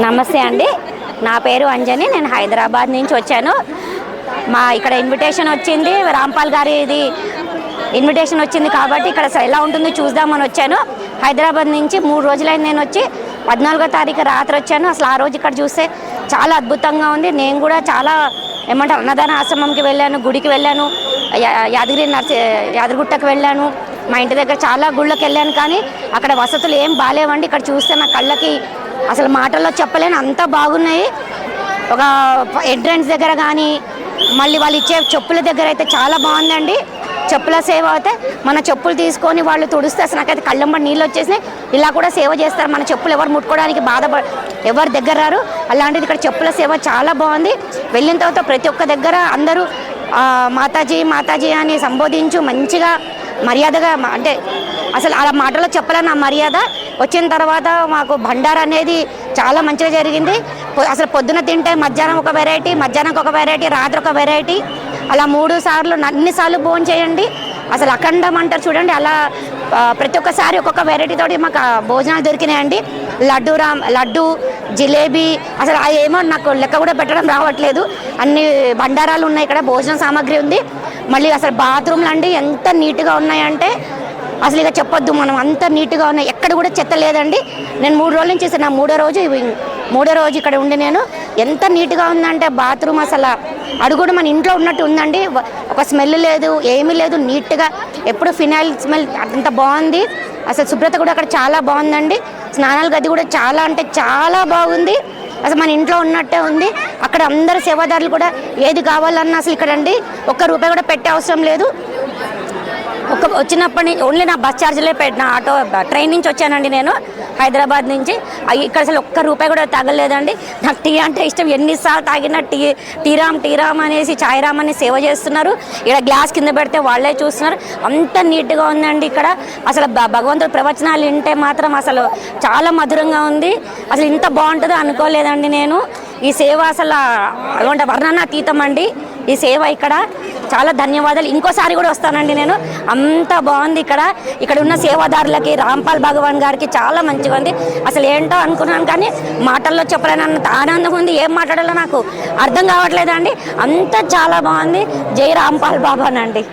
నమస్తే అండి. నా పేరు అంజని. నేను హైదరాబాద్ నుంచి వచ్చాను. మా ఇక్కడ ఇన్విటేషన్ వచ్చింది, రాంపాల్ గారి ఇది ఇన్విటేషన్ వచ్చింది కాబట్టి ఇక్కడ ఎలా ఉంటుందో చూద్దామని వచ్చాను. హైదరాబాద్ నుంచి 3 రోజులైంది నేను వచ్చి. 14వ తారీఖు రాత్రి వచ్చాను. అసలు ఆ రోజు ఇక్కడ చూస్తే చాలా అద్భుతంగా ఉంది. నేను కూడా చాలా ఏమంటారు అన్నదాన ఆశ్రమంకి వెళ్ళాను, గుడికి వెళ్ళాను, యాదగిరిగుట్టకు వెళ్ళాను, మా ఇంటి దగ్గర చాలా గుళ్ళకి వెళ్ళాను. కానీ అక్కడ వసతులు ఏం బాగాలేవండి. ఇక్కడ చూస్తే నా కళ్ళకి అసలు మాటల్లో చెప్పలేను, అంత బాగున్నాయి. ఒక ఎంట్రన్స్ దగ్గర కానీ మళ్ళీ వాళ్ళు ఇచ్చే చెప్పుల దగ్గర అయితే చాలా బాగుందండి. చెప్పుల సేవ అయితే మన చెప్పులు తీసుకొని వాళ్ళు తుడిస్తే అసలు నాకైతే కళ్ళంబడి నీళ్ళు వచ్చేసినాయి. ఇలా కూడా సేవ చేస్తారు. మన చెప్పులు ఎవరు ముట్టుకోవడానికి ఎవరు దగ్గర రారు. అలాంటిది ఇక్కడ చెప్పుల సేవ చాలా బాగుంది. వెళ్ళిన తర్వాత ప్రతి ఒక్క దగ్గర అందరూ మాతాజీ మాతాజీ అని సంబోధించు మంచిగా మర్యాదగా, అంటే అసలు అలా మాటలో చెప్పలేను ఆ మర్యాద. వచ్చిన తర్వాత మాకు భండార అనేది చాలా మంచిగా జరిగింది. అసలు పొద్దున తింటే మధ్యాహ్నం ఒక వెరైటీ, మధ్యాహ్నంకి ఒక వెరైటీ, రాత్రి ఒక వెరైటీ, అలా 3 సార్లు అన్నిసార్లు భోజనం చేయండి. అసలు అఖండం అంటారు చూడండి, అలా ప్రతి ఒక్కసారి ఒక్కొక్క వెరైటీ తోటి మాకు భోజనాలు దొరికినాయండి. లడ్డు, జిలేబీ, అసలు ఏమో నాకు లెక్క కూడా పెట్టడం రావట్లేదు. అన్ని బండారాలు ఉన్నాయి ఇక్కడ, భోజన సామాగ్రి ఉంది. మళ్ళీ అసలు బాత్రూమ్లు అండి ఎంత నీట్గా ఉన్నాయంటే అసలు ఇక చెప్పొద్దు మనం, అంత నీట్గా ఉన్నాయి. ఎక్కడ కూడా చెత్త లేదండి. నేను 3 రోజుల నుంచి చేశాను. నా మూడో రోజు ఇక్కడ ఉండి నేను ఎంత నీట్గా ఉందంటే బాత్రూమ్ అసలు అడుగుడు మన ఇంట్లో ఉన్నట్టు ఉందండి. ఒక స్మెల్ లేదు, ఏమీ లేదు, నీట్గా ఎప్పుడు ఫినాయిల్ స్మెల్, అంత బాగుంది. అసలు శుభ్రత కూడా అక్కడ చాలా బాగుందండి. స్నానాల గది కూడా చాలా అంటే చాలా బాగుంది. అసలు మన ఇంట్లో ఉన్నట్టే ఉంది. అక్కడ అందరు సేవాదారులు కూడా ఏది కావాలన్నా అసలు ఇక్కడ అండి ₹1 కూడా పెట్టే అవసరం లేదు. వచ్చినప్పటి నుంచి ఓన్లీ నా బస్ ఛార్జీలే పెట్టిన, ఆటో ట్రైన్ నుంచి వచ్చానండి నేను హైదరాబాద్ నుంచి. ఇక్కడ అసలు ₹1 కూడా తగలేదండి. నాకు టీ అంటే ఇష్టం. ఎన్నిసార్లు తాగినా టీరామ్ అనేసి చాయ్రామ్ అని సేవ చేస్తున్నారు. ఇక్కడ గ్లాస్ కింద పెడితే వాళ్ళే చూస్తున్నారు. అంత నీట్గా ఉందండి ఇక్కడ. అసలు భగవంతుడు ప్రవచనాలు వింటే మాత్రం అసలు చాలా మధురంగా ఉంది. అసలు ఇంత బాగుంటుందో అనుకోలేదండి నేను. ఈ సేవ అసలు అటువంటి వర్ణనాతీతం అండి ఈ సేవ. ఇక్కడ చాలా ధన్యవాదాలు. ఇంకోసారి కూడా వస్తానండి నేను. అంత బాగుంది ఇక్కడ ఉన్న సేవాదారులకి, రాంపాల్ భగవాన్ గారికి చాలా మంచిగా ఉంది. అసలు ఏంటో అనుకున్నాను కానీ మాటల్లో చెప్పలేనంత ఆనందం ఉంది. ఏం మాట్లాడాలో నాకు అర్థం కావట్లేదండి. అంత చాలా బాగుంది. జై రాంపాల్ బాబానండి.